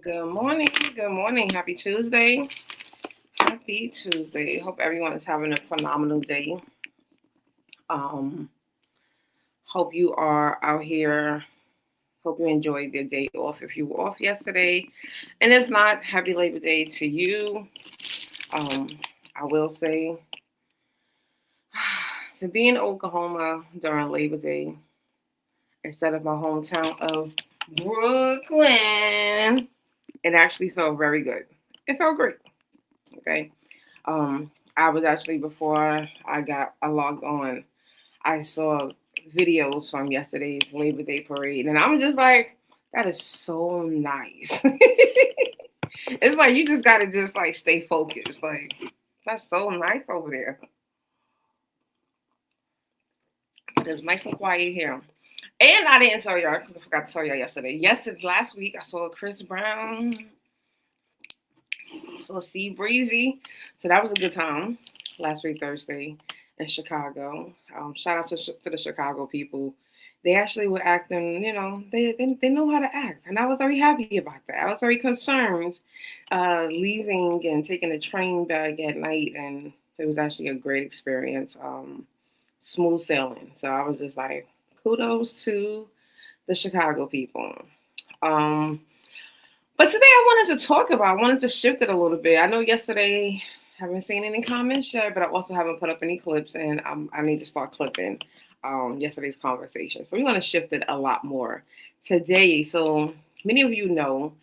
Good morning. Good morning. Happy Tuesday. Happy Tuesday. Hope everyone is having a phenomenal day. Um, Hope you are out here. Hope you enjoyed your day off if you were off yesterday. And if not, happy Labor Day to you. Um, I will say to be in Oklahoma during Labor Day instead of my hometown of Brooklyn, it actually felt very good. It felt great. Okay. Um, I was actually before I logged on, I saw videos from yesterday's Labor Day parade, and I'm just like, that is so nice. It's like you just gotta just like stay focused. Like that's so nice over there. But it was nice and quiet here. And I didn't tell y'all because I forgot to tell y'all yesterday. Last week I saw Chris Brown, saw Sea Breezy, so that was a good time. Last week Thursday in Chicago. Shout out to the Chicago people. They actually were acting, they know how to act, and I was very happy about that. I was very concerned leaving and taking a train back at night, and it was actually a great experience. Smooth sailing. So I was just like, kudos to the Chicago people. Um, but today I wanted to shift it a little bit. I know yesterday I haven't seen any comments yet, but I also haven't put up any clips, and I need to start clipping yesterday's conversation. So we're going to shift it a lot more today. So many of you know,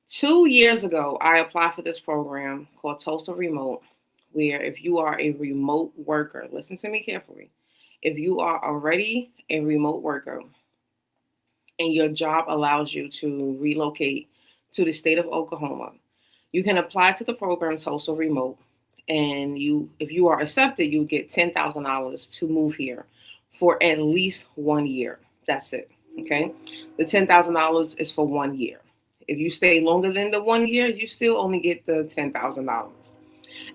2 years ago, I applied for this program called Tulsa Remote, where if you are a remote worker, listen to me carefully. If you are already a remote worker and your job allows you to relocate to the state of Oklahoma, you can apply to the program Tulsa Remote, and if you are accepted, you get $10,000 to move here for at least 1 year. That's it. Okay, the $10,000 is for 1 year. If you stay longer than the 1 year, you still only get the $10,000.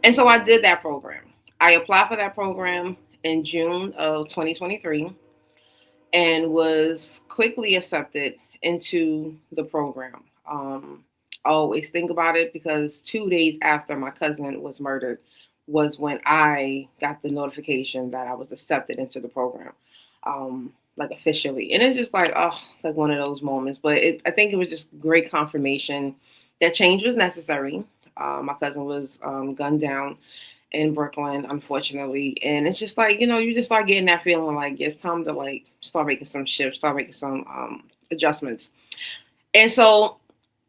And so I did that program. I applied for that program in June of 2023 and was quickly accepted into the program. I always think about it because 2 days after my cousin was murdered was when I got the notification that I was accepted into the program, like officially. And it's just like, oh, it's like one of those moments. But I think it was just great confirmation that change was necessary. My cousin was gunned down in Brooklyn, unfortunately. And it's just like, you just start getting that feeling like it's time to like start making some shifts, start making some adjustments. And so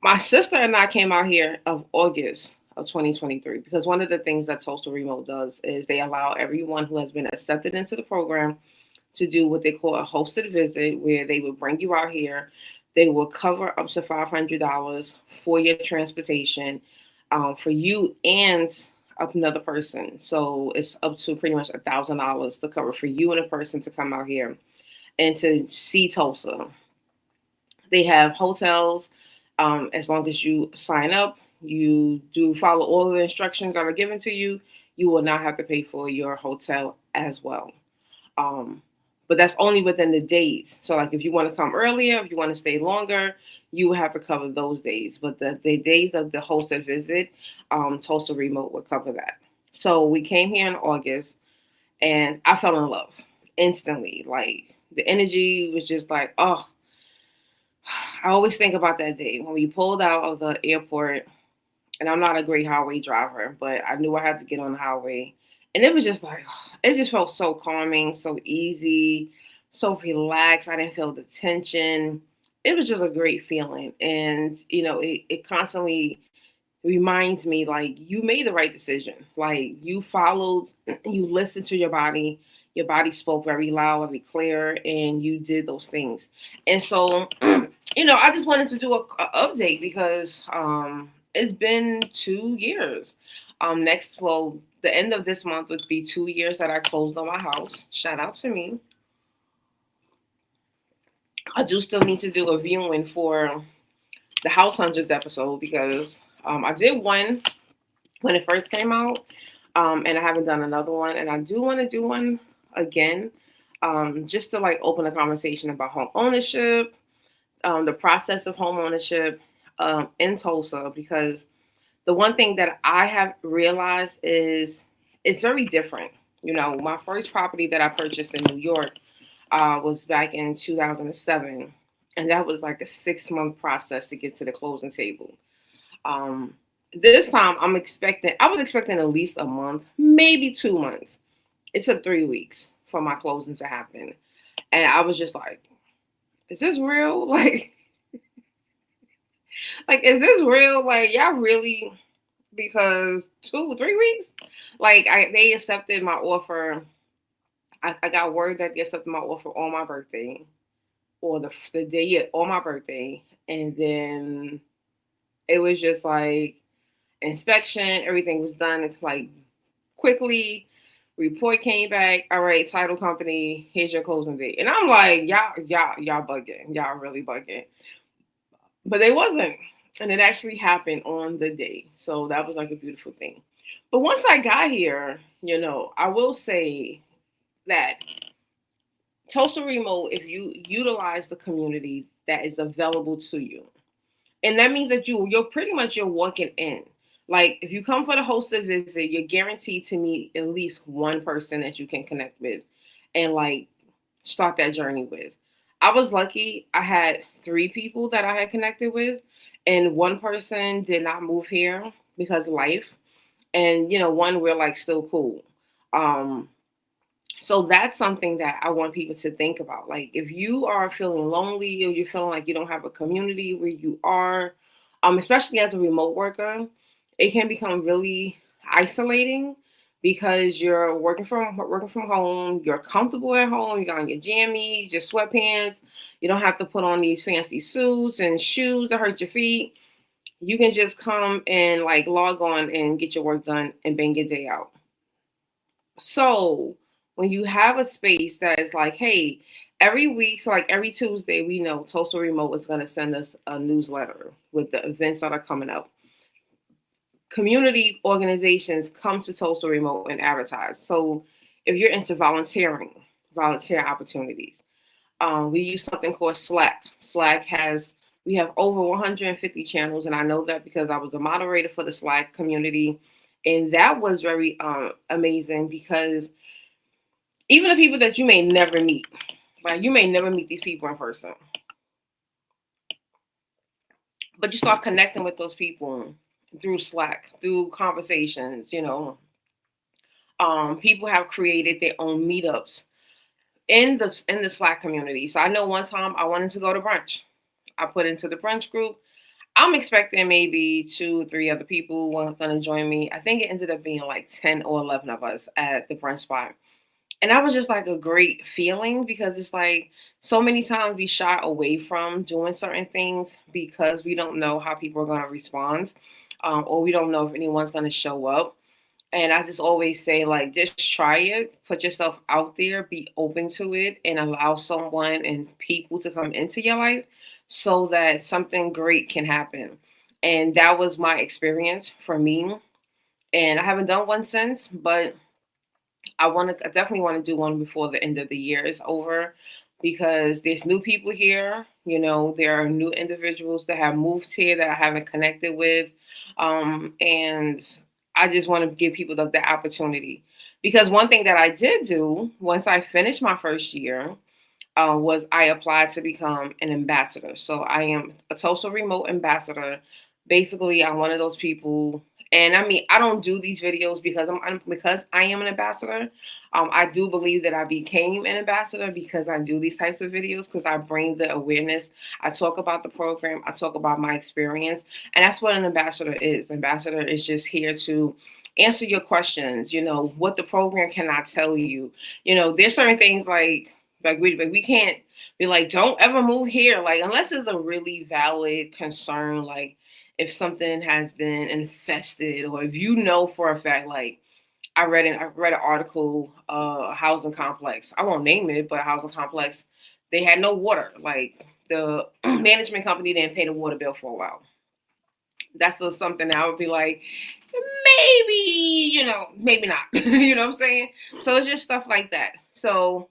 my sister and I came out here of August of 2023 because one of the things that Tulsa Remote does is they allow everyone who has been accepted into the program to do what they call a hosted visit, where they will bring you out here. They will cover up to $500 for your transportation, for you and another person. So it's up to pretty much $1,000 to cover for you and a person to come out here and to see Tulsa. They have hotels. As long as you sign up, you do follow all of the instructions that are given to you, you will not have to pay for your hotel as well. Um, but that's only within the days. So, like, if you want to come earlier, if you want to stay longer, you will have to cover those days. But the days of the hosted visit, Tulsa Remote would cover that. So we came here in August, and I fell in love instantly. Like the energy was just like, oh, I always think about that day when we pulled out of the airport, and I'm not a great highway driver, but I knew I had to get on the highway. And it was just like, it just felt so calming, so easy, so relaxed. I didn't feel the tension. It was just a great feeling. And, it constantly reminds me like you made the right decision. Like you followed, you listened to your body. Your body spoke very loud, very clear, and you did those things. And so, I just wanted to do a update because it's been 2 years. The end of this month would be 2 years that I closed on my house. Shout out to me. I do still need to do a viewing for the House Hunters episode because I did one when it first came out, and I haven't done another one, and I do want to do one again, just to like open a conversation about home ownership, the process of home ownership, in Tulsa, because the one thing that I have realized is it's very different. My first property that I purchased in New York was back in 2007, and that was like a 6 month process to get to the closing table. Um, this time I was expecting at least a month, maybe 2 months. It took 3 weeks for my closing to happen. And I was just like, is this real? Like, is this real? Like, y'all really, because 2, 3 weeks? They accepted my offer. I got word that they accepted my offer on my birthday, or the day, yeah, on my birthday. And then it was just like inspection, everything was done. It's like quickly. Report came back. All right, title company, here's your closing date. And I'm like, y'all bugging. Y'all really bugging. But they wasn't. And it actually happened on the day. So that was like a beautiful thing. But once I got here, I will say that Tulsa Remote, if you utilize the community that is available to you, and that means that you're pretty much you're walking in. Like, if you come for the hosted visit, you're guaranteed to meet at least one person that you can connect with and like start that journey with. I was lucky. I had 3 people that I had connected with, and one person did not move here because of life. And one, we're like still cool. Um, so that's something that I want people to think about. Like, if you are feeling lonely or you're feeling like you don't have a community where you are, especially as a remote worker, it can become really isolating because you're working from home. You're comfortable at home. You got on your jammies, your sweatpants. You don't have to put on these fancy suits and shoes that hurt your feet. You can just come and like log on and get your work done and bang your day out. So when you have a space that is like, hey, every week, so like every Tuesday, we know Tulsa Remote is going to send us a newsletter with the events that are coming up. Community organizations come to Tulsa Remote and advertise. So if you're into volunteer opportunities, we use something called Slack. We have over 150 channels, and I know that because I was a moderator for the Slack community, and that was very amazing because even the people that you may never meet, like you may never meet these people in person, but you start connecting with those people through Slack, through conversations. People have created their own meetups in the Slack community. So I know one time I wanted to go to brunch. I put into the brunch group. I'm expecting maybe 2 or 3 other people were going to join me. I think it ended up being like 10 or 11 of us at the brunch spot. And that was just like a great feeling because it's like so many times we shy away from doing certain things because we don't know how people are going to respond, or we don't know if anyone's going to show up. And I just always say, like, just try it, put yourself out there, be open to it, and allow someone and people to come into your life so that something great can happen. And that was my experience for me. And I haven't done one since, but I definitely want to do one before the end of the year is over because there's new people here. There are new individuals that have moved here that I haven't connected with. And I just want to give people the opportunity. Because one thing that I did do once I finished my first year was I applied to become an ambassador. So I am a Tulsa Remote ambassador. Basically, I'm one of those people. And I mean, I don't do these videos because I am an ambassador. I do believe that I became an ambassador because I do these types of videos because I bring the awareness. I talk about the program. I talk about my experience. And that's what an ambassador is. Ambassador is just here to answer your questions. What the program cannot tell you. There's certain things like we can't be like, don't ever move here. Like, unless it's a really valid concern, like if something has been infested, or if for a fact, like I read an article, a housing complex. I won't name it, but a housing complex, they had no water. Like the management company didn't pay the water bill for a while. That's something that I would be like, maybe not. You know what I'm saying? So it's just stuff like that. So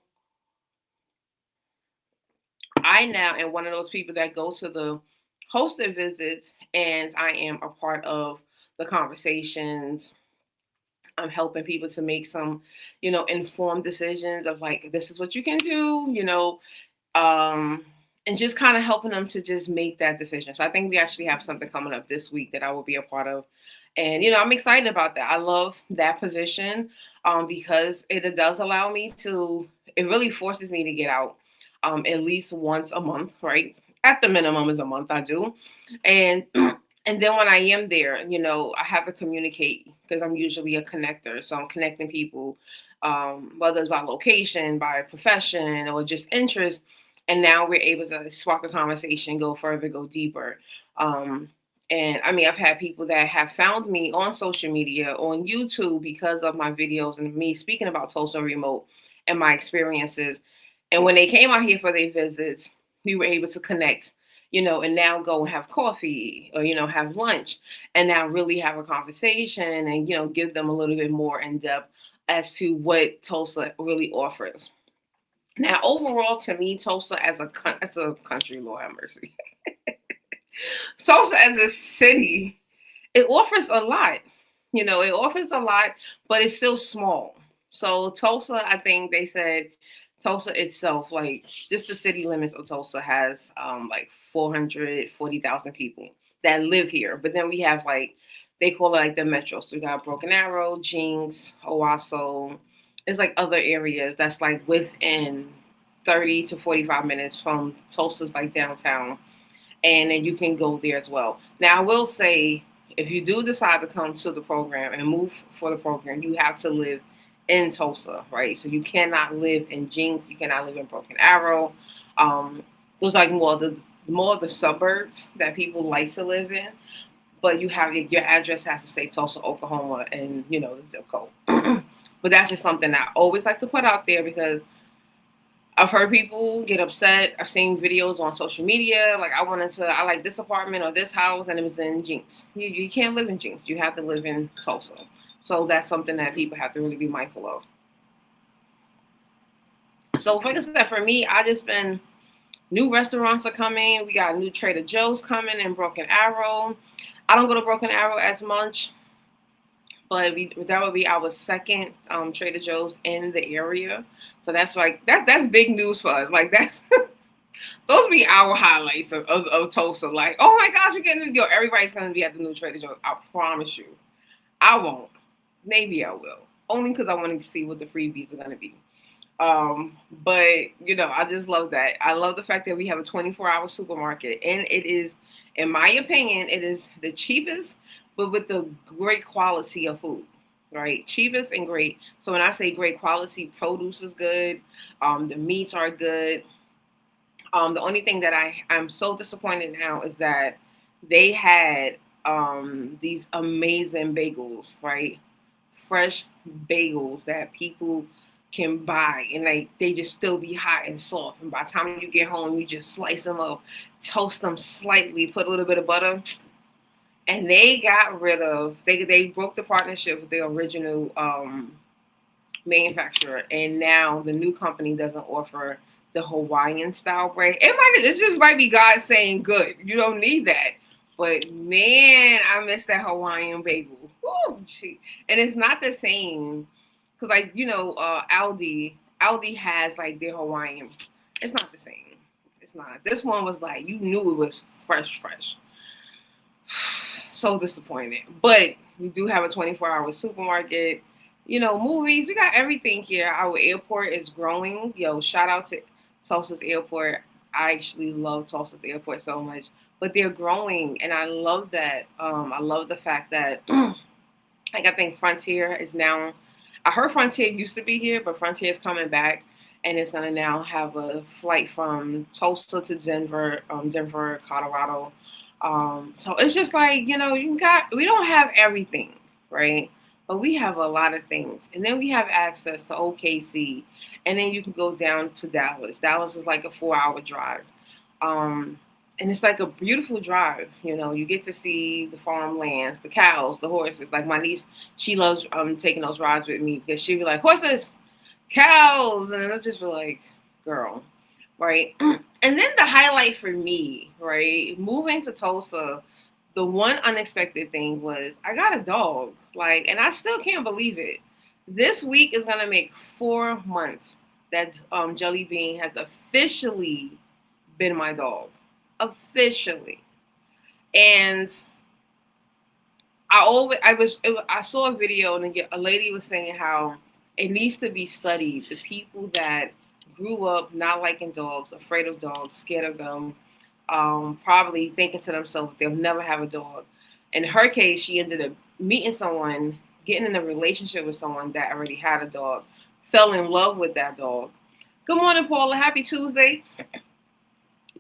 I now am one of those people that go to the hosted visits, and I am a part of the conversations. I'm helping people to make some, informed decisions of like, this is what you can do, um, and just kind of helping them to just make that decision. So I think we actually have something coming up this week that I will be a part of. And, I'm excited about that. I love that position because it does allow me to, it really forces me to get out at least once a month, right? At the minimum is a month I do. And and then when I am there, I have to communicate because I'm usually a connector. So I'm connecting people, whether it's by location, by profession, or just interest. And now we're able to spark a conversation, go further, go deeper. Um, and I mean, I've had people that have found me on social media, on YouTube, because of my videos and me speaking about Tulsa remote and my experiences. And when they came out here for their visits, we were able to connect, and now go and have coffee or, have lunch and now really have a conversation and, give them a little bit more in depth as to what Tulsa really offers. Now, overall, to me, Tulsa as a country, Lord have mercy, Tulsa as a city, it offers a lot. It offers a lot, but it's still small. So Tulsa, I think they said Tulsa itself, like just the city limits of Tulsa has like 440,000 people that live here. But then we have like they call it like the metro. So we got Broken Arrow, Jinx, Owasso. It's like other areas that's like within 30 to 45 minutes from Tulsa's like downtown, and then you can go there as well. Now, I will say, if you do decide to come to the program and move for the program, you have to live in Tulsa, right? So you cannot live in Jinx, you cannot live in Broken Arrow. Um, those are like more of the suburbs that people like to live in. But you have your address has to say Tulsa, Oklahoma, and the zip code. But that's just something I always like to put out there because I've heard people get upset. I've seen videos on social media. Like I like this apartment or this house, and it was in Jinx. You can't live in Jinx. You have to live in Tulsa. So that's something that people have to really be mindful of. So like I said, for me, I just been new restaurants are coming. We got new Trader Joe's coming in Broken Arrow. I don't go to Broken Arrow as much, but that would be our second Trader Joe's in the area. So that's like that's big news for us. Like that's those be our highlights of Tulsa. Like, oh my gosh, we're getting everybody's gonna be at the new Trader Joe's. I promise you. I won't. Maybe I will. Only because I want to see what the freebies are gonna be. But I just love that. I love the fact that we have a 24-hour supermarket, and it is, in my opinion, it is the cheapest, but with the great quality of food. Right, cheapest and great. So when I say great quality, produce is good. The meats are good. The only thing that I'm so disappointed now is that they had these amazing bagels, right? Fresh bagels that people can buy, and like they just still be hot and soft. And by the time you get home, you just slice them up, toast them slightly, put a little bit of butter, and they got rid of they broke the partnership with the original manufacturer, and now the new company doesn't offer the Hawaiian style bread. It just might be God saying, "Good, you don't need that." But man, I miss that Hawaiian bagel. Woo, gee. And it's not the same because, like Aldi has like their Hawaiian. It's not the same. It's not. This one was like you knew it was fresh. So disappointed. But we do have a 24-hour supermarket. Movies. We got everything here. Our airport is growing. Shout out to Tulsa's airport. I actually love Tulsa's airport so much. But they're growing, and I love that. I love the fact that, like, I think Frontier is now. I heard Frontier used to be here, but Frontier is coming back, and it's gonna now have a flight from Tulsa to Denver, Colorado. So it's just like we don't have everything, right? But we have a lot of things, and then we have access to OKC, and then you can go down to Dallas. Dallas is like a 4-hour drive. And it's like a beautiful drive. You get to see the farmlands, the cows, the horses. Like my niece, she loves taking those rides with me because she'd be like, horses, cows. And I just be like, girl, right? And then the highlight for me, right, moving to Tulsa, the one unexpected thing was I got a dog. Like, and I still can't believe it. This week is gonna make 4 months that Jellybean has officially been my dog. Officially. And I saw a video and a lady was saying how it needs to be studied. The people that grew up not liking dogs, afraid of dogs, scared of them, probably thinking to themselves they'll never have a dog. In her case, she ended up meeting someone, getting in a relationship with someone that already had a dog, fell in love with that dog. Good morning, Paula. Happy Tuesday.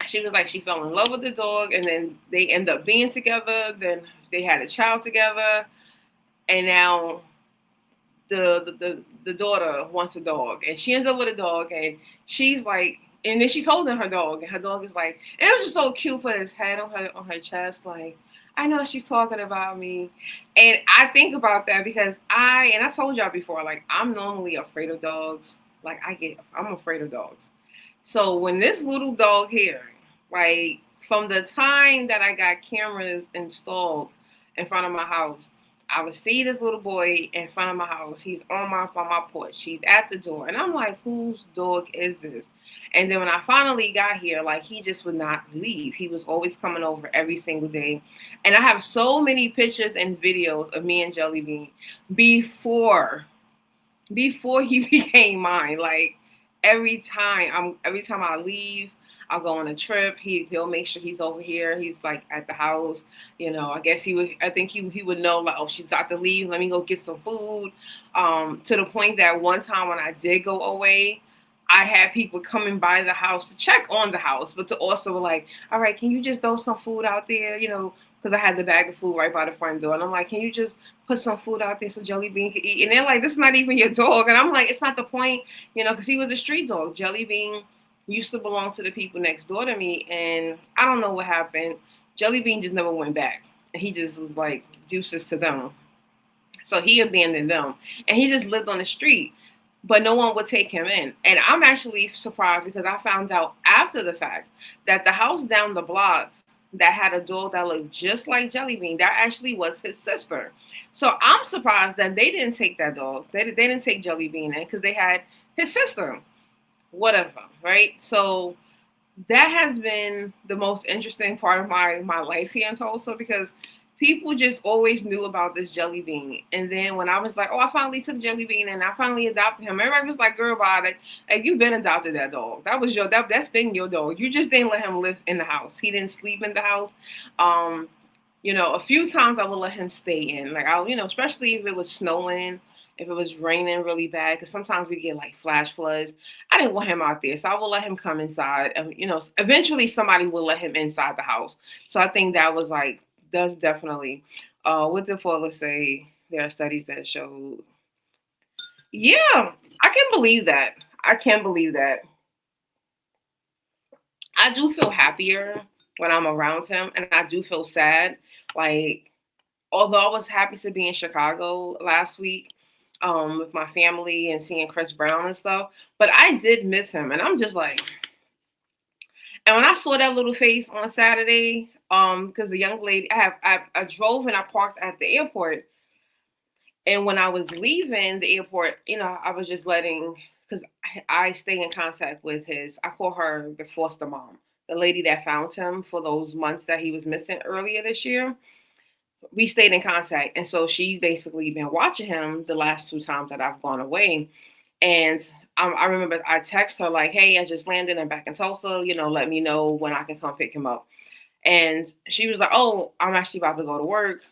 She was like, she fell in love with the dog, and then they end up being together. Then they had a child together, and now the daughter wants a dog, and she ends up with a dog, and she's like, and then she's holding her dog, and her dog is like, and it was just so cute, put his head on her chest, like, I know she's talking about me, and I think about that because I told y'all before, like, I'm normally afraid of dogs, like I'm afraid of dogs. So when this little dog here, like from the time that I got cameras installed in front of my house, I would see this little boy in front of my house. He's on my porch. He's at the door, and I'm like, whose dog is this? And then when I finally got here, like he just would not leave. He was always coming over every single day, and I have so many pictures and videos of me and Jellybean before he became mine. Like every time I leave, I'll go on a trip. He'll make sure he's over here. He's like at the house. You know, I guess I think he would know, like, oh, she's about to leave. Let me go get some food. To the point that one time when I did go away, I had people coming by the house to check on the house, but to also like, all right, can you just throw some food out there? You know, because I had the bag of food right by the front door. And I'm like, can you just put some food out there so Jellybean can eat? And they're like, this is not even your dog. And I'm like, it's not the point, you know, because he was a street dog. Jellybean used to belong to the people next door to me. And I don't know what happened. Jellybean just never went back. And he just was like deuces to them. So he abandoned them. And he just lived on the street. But no one would take him in. And I'm actually surprised because I found out after the fact that the house down the block that had a dog that looked just like Jellybean, that actually was his sister. So I'm surprised that they didn't take that dog. They didn't take Jellybean in because they had his sister. Whatever, right? So that has been the most interesting part of my life here in Tulsa because people just always knew about this Jellybean. And then when I was like, oh, I finally took Jellybean and I finally adopted him, everybody was like, girl, bye, like you've been adopted that dog. That was that's been your dog. You just didn't let him live in the house. He didn't sleep in the house. You know, a few times I would let him stay in. Like I'll, you know, especially if it was snowing, if it was raining really bad, because sometimes we get like flash floods. I didn't want him out there, so I will let him come inside. And, you know, eventually somebody will let him inside the house. So I think that was like, that's definitely. What did Paula say? There are studies that show. Yeah, I can believe that. I can believe that. I do feel happier when I'm around him, and I do feel sad. Like, although I was happy to be in Chicago last week with my family and seeing Chris Brown and stuff, but I did miss him, and I'm just like, and when I saw that little face on Saturday, because the young lady, I drove and I parked at the airport, and when I was leaving the airport, you know, I was just letting, because I stay in contact with I call her the foster mom, the lady that found him for those months that he was missing earlier this year. We stayed in contact, and so she's basically been watching him the last 2 times that I've gone away. And I remember I text her like, "Hey, I just landed. I'm back in Tulsa. You know, let me know when I can come pick him up." And she was like, "Oh, I'm actually about to go to work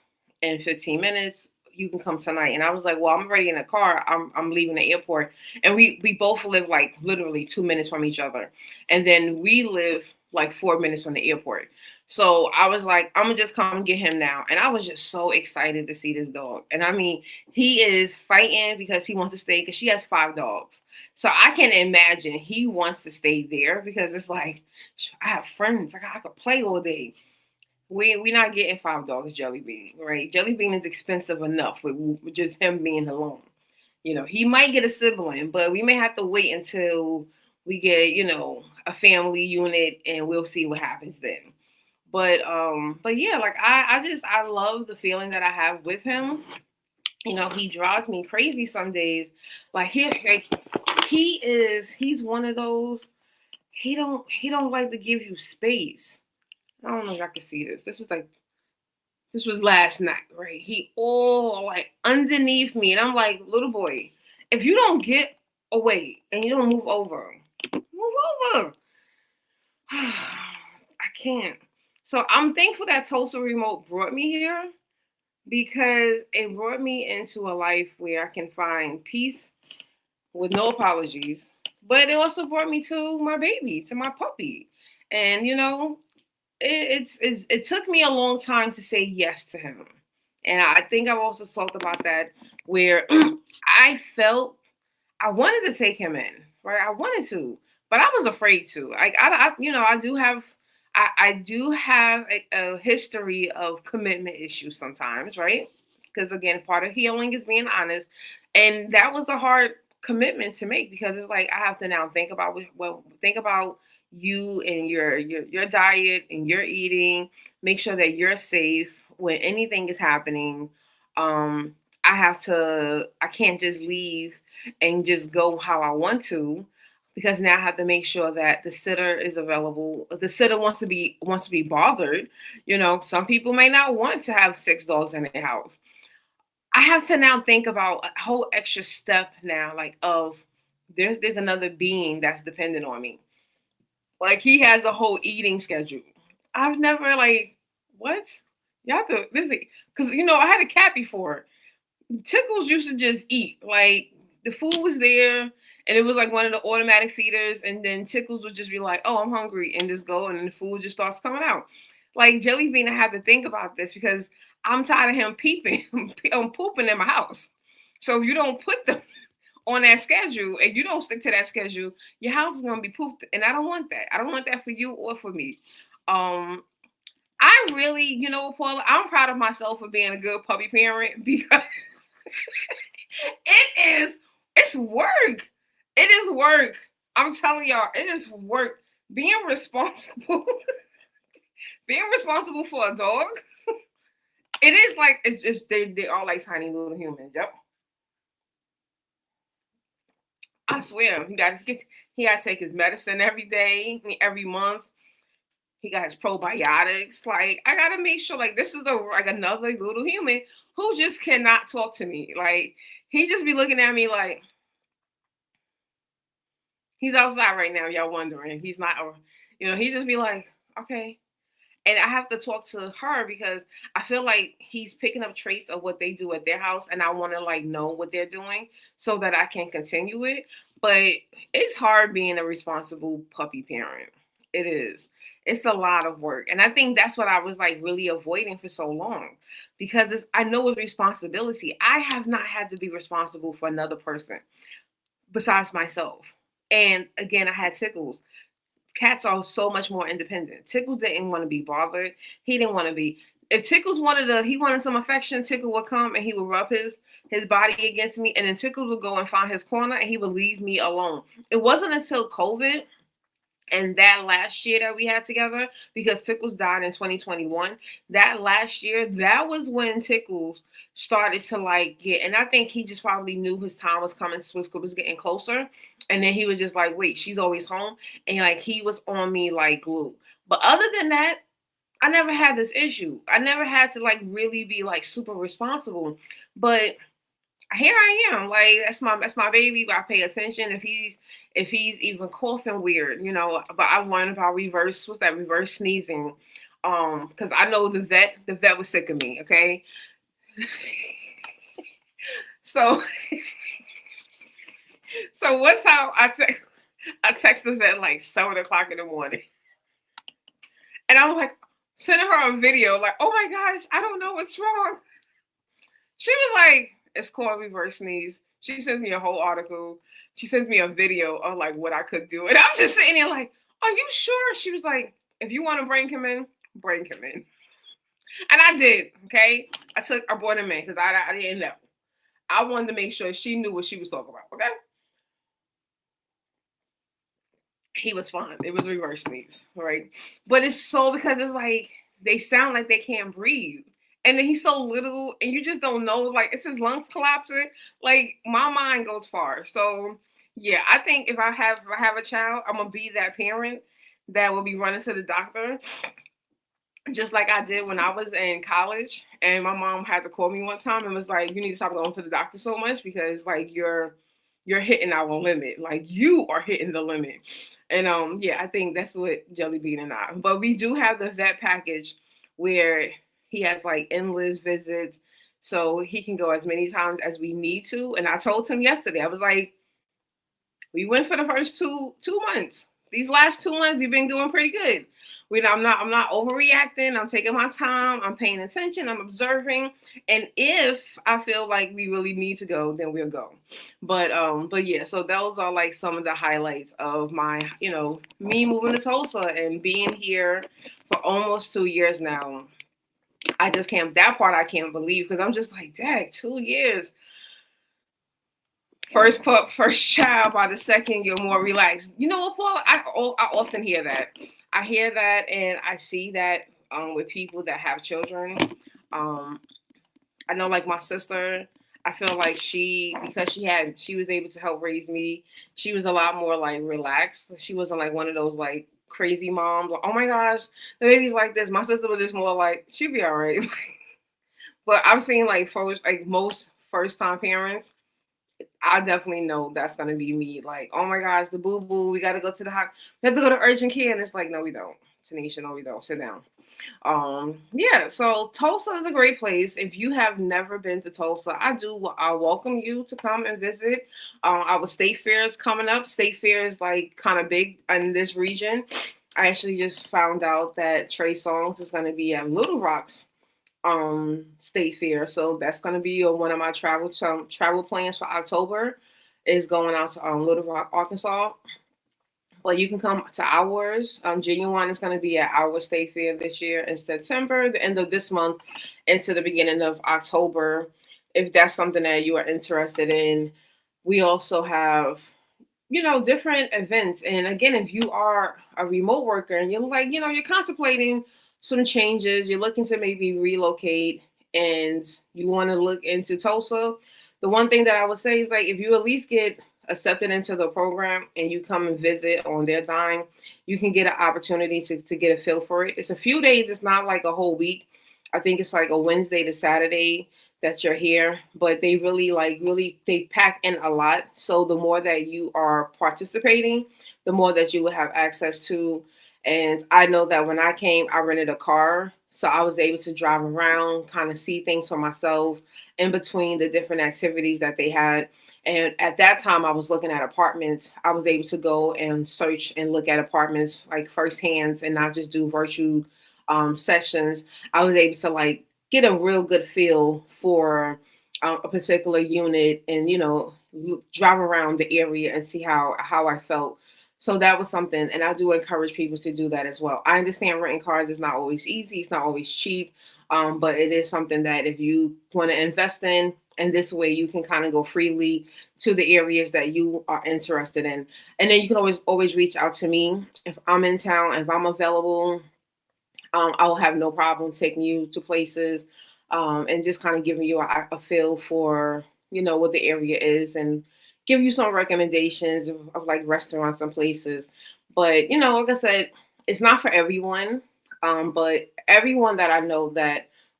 in 15 minutes. You can come tonight." And I was like, "Well, I'm already in the car. I'm leaving the airport." And we both live like literally 2 minutes from each other, and then we live like 4 minutes from the airport. So I was like, I'm gonna just come get him now. And I was just so excited to see this dog. And I mean, he is fighting because he wants to stay because she has 5 dogs. So I can imagine he wants to stay there because it's like, I have friends. Like I could play all day. We're not getting 5 dogs, Jellybean, right? Jellybean is expensive enough with just him being alone. You know, he might get a sibling, but we may have to wait until we get, you know, a family unit, and we'll see what happens then. But yeah, like I love the feeling that I have with him. You know, he drives me crazy some days. He's one of those. He don't like to give you space. I don't know if I can see this. This was last night, right? He all like underneath me, and I'm like, little boy, if you don't get away and you don't move over. I can't. So I'm thankful that Tulsa remote brought me here because it brought me into a life where I can find peace with no apologies. But it also brought me to my baby, to my puppy. And you know, it took me a long time to say yes to him. And I think I've also talked about that where I felt I wanted to take him in, right? I wanted to, but I was afraid to. I do have a history of commitment issues sometimes, right? Because again, part of healing is being honest, and that was a hard commitment to make because it's like I have to now think about you and your diet and your eating. Make sure that you're safe when anything is happening. Um, I can't just leave and just go how I want to because now I have to make sure that the sitter is available. The sitter wants to be bothered. You know, some people may not want to have six dogs in their house. I have to now think about a whole extra step now, like of there's another being that's dependent on me. Like he has a whole eating schedule. I've never like what y'all have to this because I had a cat before. Tickles used to just eat. Like the food was there and it was like one of the automatic feeders, and then Tickles would just be like, "Oh, I'm hungry," and just go, and then the food just starts coming out. Like Jellybean, I had to think about this because I'm tired of him peeping, pooping in my house. So if you don't put them on that schedule and you don't stick to that schedule, your house is gonna be pooped, and I don't want that. I don't want that for you or for me. Um, I really, Paula, I'm proud of myself for being a good puppy parent because it is. It's work. It is work. I'm telling y'all, it is work. Being responsible, being responsible for a dog. It is like it's just they are like tiny little humans. Yep. I swear, he got to take his medicine every day, every month. He got his probiotics. Like I gotta make sure, like this is another little human who just cannot talk to me. Like he just be looking at me like he's outside right now. Y'all wondering he's not, he just be like, okay. And I have to talk to her because I feel like he's picking up traits of what they do at their house, and I want to like know what they're doing so that I can continue it. But it's hard being a responsible puppy parent. It is. It's a lot of work, and I think that's what I was like really avoiding for so long because I know it's responsibility. I have not had to be responsible for another person besides myself. And again, I had Tickles. Cats are so much more independent. Tickles didn't want to be bothered. He didn't want to be. If Tickles he wanted some affection, Tickle would come and he would rub his body against me, and then Tickles would go and find his corner and he would leave me alone. It wasn't until COVID and that last year that we had together, because Tickles died in 2021, that last year, that was when Tickles started to like get, and I think he just probably knew his time was coming, was getting closer. And then he was just like, wait, she's always home. And like he was on me like glue. But other than that, I never had this issue. I never had to like really be like super responsible. But here I am. Like that's my baby. But I pay attention if he's even coughing weird, But I learned about reverse sneezing. Because I know the vet was sick of me. Okay, so so one time I text the vet like 7 o'clock in the morning, and I'm like sending her a video like, oh my gosh, I don't know what's wrong. She was like, it's called reverse sneeze. She sends me a whole article. She sends me a video of like what I could do. And I'm just sitting there like, are you sure? She was like, if you want to bring him in, bring him in. And I did, okay? I brought him in because I didn't know. I wanted to make sure she knew what she was talking about, okay? He was fine. It was reverse sneeze, right? But it's so because it's like they sound like they can't breathe. And then he's so little and you just don't know, like it's his lungs collapsing. Like my mind goes far. So yeah, I think if I have a child, I'm gonna be that parent that will be running to the doctor just like I did when I was in college. And my mom had to call me one time and was like, "You need to stop going to the doctor so much because like you're hitting our limit. Like you are hitting the limit." And yeah, I think that's what Jellybean and I. But we do have the vet package where he has like endless visits, so he can go as many times as we need to. And I told him yesterday, I was like, we went for the first two months. These last 2 months, we've been doing pretty good. I'm not overreacting. I'm taking my time. I'm paying attention. I'm observing. And if I feel like we really need to go, then we'll go. But yeah. So those are like some of the highlights of my, me moving to Tulsa and being here for almost 2 years now. I just can't. That part I can't believe because I'm just like, dang, 2 years. First pup, first child. By the second, you're more relaxed. You know what, Paul? I often hear that. I hear that, and I see that with people that have children. Um, I know, like my sister. I feel like because she was able to help raise me. She was a lot more like relaxed. She wasn't like one of those like crazy moms. Like, oh my gosh, the baby's like this. My sister was just more like she'll be all right. But I've seen like most first time parents. I definitely know that's gonna be me. Like, oh my gosh, the boo boo, we gotta go to the hot, we have to go to urgent care, and it's like, no, we don't. Tanisha, no, we don't. Sit down. Yeah. So Tulsa is a great place. If you have never been to Tulsa, I welcome you to come and visit. Our state fair is coming up. State fair is like kind of big in this region. I actually just found out that Trey Songz is gonna be at Little Rock's state fair. So that's going to be one of my travel plans for October is going out to Little Rock, Arkansas. But you can come to ours. Genuine is going to be at our state fair this year in September, the end of this month, into the beginning of October. If that's something that you are interested in, we also have different events. And again, if you are a remote worker and you're like, you're contemplating some changes, you're looking to maybe relocate and you want to look into Tulsa, the one thing that I would say is like if you at least get accepted into the program and you come and visit on their dime, you can get an opportunity to get a feel for it. It's a few days, it's not like a whole week. I think it's like a Wednesday to Saturday that you're here, but they really they pack in a lot. So the more that you are participating, the more that you will have access to. And I know that when I came, I rented a car, so I was able to drive around, kind of see things for myself in between the different activities that they had. And at that time, I was looking at apartments. I was able to go and search and look at apartments like firsthand and not just do virtual sessions. I was able to like get a real good feel for a particular unit and drive around the area and see how I felt. So that was something, and I do encourage people to do that as well. I understand renting cars is not always easy, it's not always cheap, but it is something that if you want to invest in, and this way you can kind of go freely to the areas that you are interested in, and then you can always reach out to me if I'm in town, if I'm available. I will have no problem taking you to places and just kind of giving you a feel for, what the area is and give you some recommendations of like restaurants and places. But, like I said, it's not for everyone. But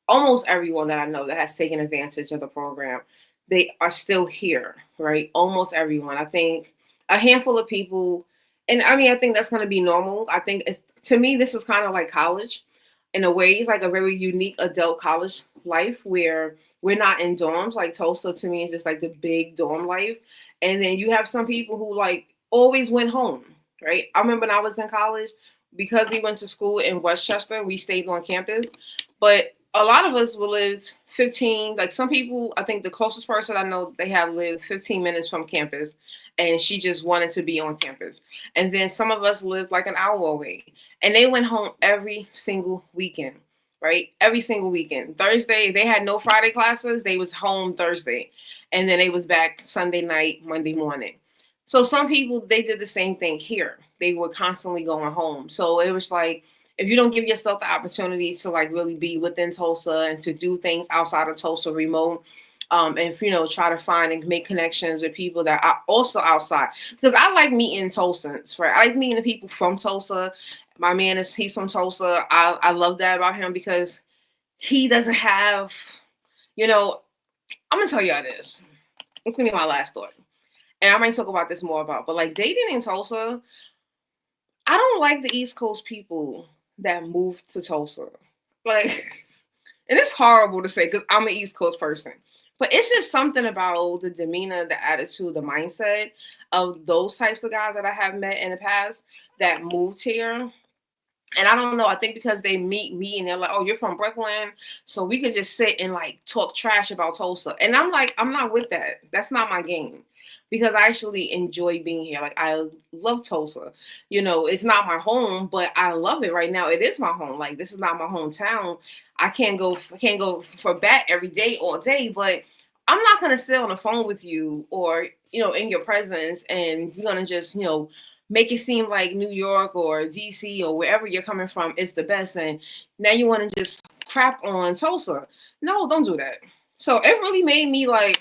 almost everyone that I know that has taken advantage of the program, they are still here, right? Almost everyone. I think a handful of people, and I mean, I think that's going to be normal. I think to me, this is kind of like college in a way. It's like a very unique adult college life where we're not in dorms. Like Tulsa to me is just like the big dorm life. And then you have some people who like always went home, right? I remember when I was in college, because we went to school in Westchester, we stayed on campus. But a lot of us will live 15, like some people, I think the closest person I know, they have lived 15 minutes from campus and she just wanted to be on campus. And then some of us lived like an hour away and they went home every single weekend, right? Every single weekend. Thursday, they had no Friday classes. They was home Thursday and then they was back Sunday night, Monday morning. So some people, they did the same thing here. They were constantly going home. So it was like, if you don't give yourself the opportunity to like really be within Tulsa and to do things outside of Tulsa remote, and if, try to find and make connections with people that are also outside. Because I like meeting Tulsans, right? I like meeting the people from Tulsa. My man he's from Tulsa. I love that about him because he doesn't have, I'm gonna tell you how it is. It's gonna be my last thought. And I might talk about this more about, but like dating in Tulsa, I don't like the East Coast people that moved to Tulsa. Like, and it's horrible to say because I'm an East Coast person, but it's just something about the demeanor, the attitude, the mindset of those types of guys that I have met in the past that moved here. And I don't know. I think because they meet me and they're like, "Oh, you're from Brooklyn, so we could just sit and like talk trash about Tulsa." And I'm like, I'm not with that. That's not my game. Because I actually enjoy being here. Like I love Tulsa. It's not my home, but I love it right now. It is my home. Like this is not my hometown. I can't go for bat every day all day, but I'm not gonna sit on the phone with you or in your presence and you're gonna just make it seem like New York or DC or wherever you're coming from is the best, and now you want to just crap on Tulsa. No, don't do that. So it really made me like,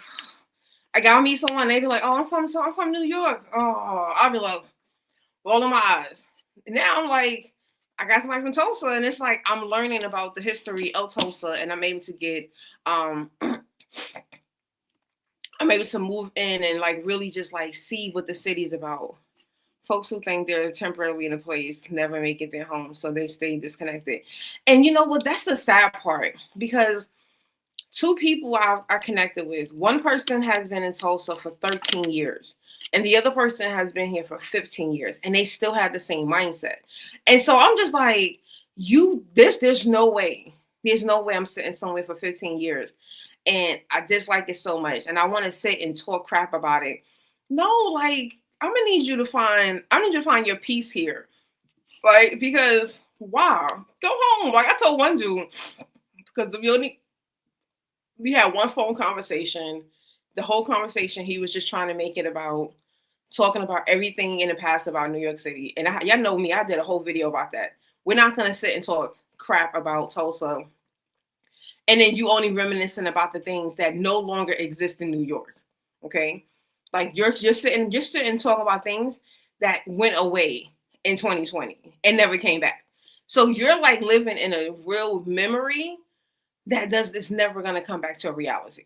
I gotta meet someone. They be like, "Oh, I'm from New York." Oh, I'll be like, rolling my eyes. And now I'm like, I got somebody from Tulsa, and it's like I'm learning about the history of Tulsa, and I'm able to get, I'm able to move in and like really just like see what the city's about. Folks who think they're temporarily in a place never make it their home, so they stay disconnected. And you know what? That's the sad part because two people I connected with, one person has been in Tulsa for 13 years, and the other person has been here for 15 years, and they still have the same mindset. And so I'm just like, there's no way. There's no way I'm sitting somewhere for 15 years and I dislike it so much and I want to sit and talk crap about it. No, like I need you to find your peace here. Like, because wow, go home. Like I told one dude, because we had one phone conversation. The whole conversation, he was just trying to make it about talking about everything in the past about New York City. And y'all know me, I did a whole video about that. We're not going to sit and talk crap about Tulsa. And then you only reminiscing about the things that no longer exist in New York. Okay. Like you're sitting and talking about things that went away in 2020 and never came back. So you're like living in a real memory that's never gonna come back to a reality.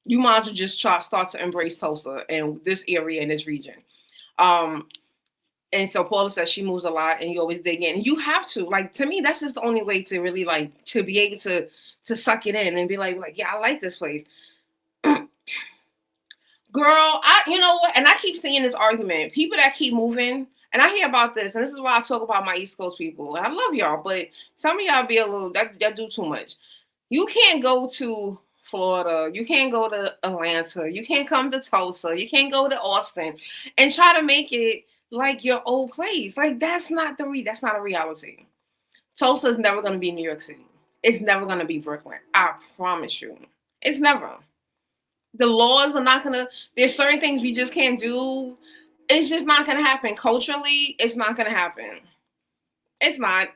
You might as well just start to embrace Tulsa and this area and this region. Um, and so Paula says she moves a lot and you always dig in. And you have to. Like to me, that's just the only way to really like to be able to suck it in and be like, yeah, I like this place. Girl, you know what? And I keep seeing this argument. People that keep moving, and I hear about this, and this is why I talk about my East Coast people. And I love y'all, but some of y'all be a little that do too much. You can't go to Florida. You can't go to Atlanta. You can't come to Tulsa. You can't go to Austin and try to make it like your old place. Like that's not that's not a reality. Tulsa is never going to be New York City. It's never going to be Brooklyn. I promise you. It's never. The laws are not going to, there's certain things we just can't do. It's just not going to happen. Culturally, it's not going to happen. It's not.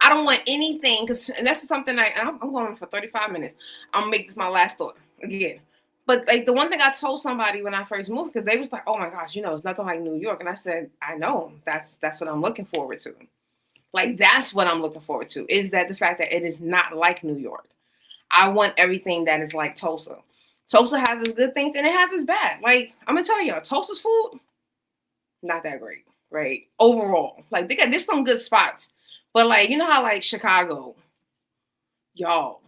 I don't want anything, and that's something I'm going for 35 minutes. I'm going to make this my last thought again. But like the one thing I told somebody when I first moved, because they was like, "Oh my gosh, it's nothing like New York." And I said, "I know. That's what I'm looking forward to. Like that's what I'm looking forward to. Is that the fact that it is not like New York. I want everything that is like Tulsa. Tulsa has its good things and it has its bad. Like I'm gonna tell y'all, Tulsa's food not that great, right? Overall, like there's some good spots, but like you know how like Chicago, y'all.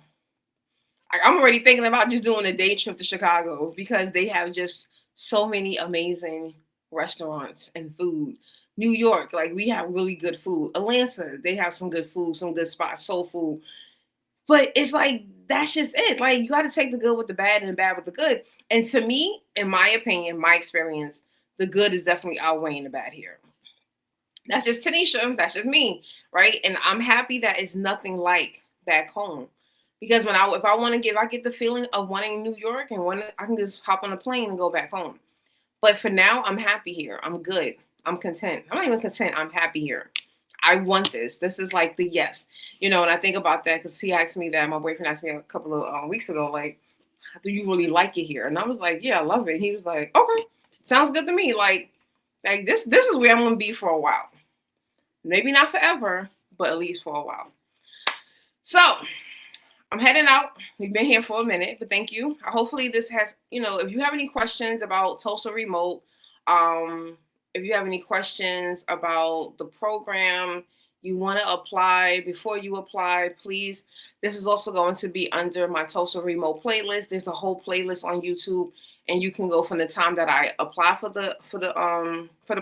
I'm already thinking about just doing a day trip to Chicago because they have just so many amazing restaurants and food. New York, like we have really good food. Atlanta, they have some good food, some good spots, soul food. But it's like that's just it. Like you got to take the good with the bad and the bad with the good. And to me, in my opinion, my experience, the good is definitely outweighing the bad here. That's just Tanisha. That's just me, right? And I'm happy that it's nothing like back home. Because if I get the feeling of wanting New York and I can just hop on a plane and go back home. But for now, I'm happy here. I'm good. I'm content. I'm not even content. I'm happy here. I want this. This is like the yes, and I think about that because he asked me that. My boyfriend asked me a couple of weeks ago, like, do you really like it here? And I was like, yeah, I love it. He was like, okay, sounds good to me. Like this is where I'm gonna be for a while. Maybe not forever, but at least for a while. So I'm heading out. We've been here for a minute, but thank you. Hopefully this has, if you have any questions about Tulsa Remote, um, if you have any questions about the program, you want to apply, before you apply, please. This is also going to be under my Tulsa Remote playlist. There's a whole playlist on YouTube, and you can go from the time that I apply for the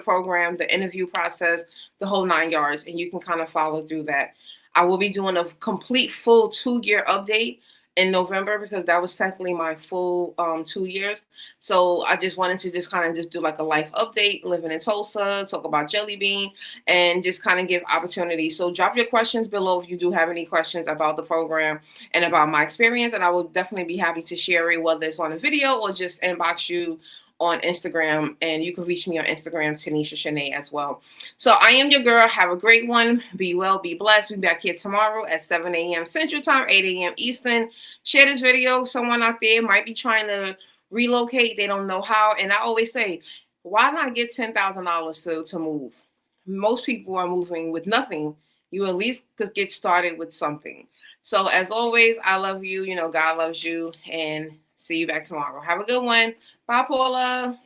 program, the interview process, the whole 9 yards, and you can kind of follow through that. I will be doing a complete full 2 year update in November because that was technically my full 2 years. So I just wanted to just kind of just do like a life update, living in Tulsa, talk about Jellybean, and just kind of give opportunities. So drop your questions below if you do have any questions about the program and about my experience, and I will definitely be happy to share it, whether it's on a video or just inbox you on Instagram, and you can reach me on Instagram, Tanisha Shanae, as well. So I am your girl. Have a great one. Be well, be blessed. We'll be back here tomorrow at 7 a.m. Central Time, 8 a.m. Eastern. Share this video. Someone out there might be trying to relocate. They don't know how. And I always say, why not get $10,000 to move? Most people are moving with nothing. You at least could get started with something. So as always, I love you. God loves you. And see you back tomorrow. Have a good one. Bye, Paula.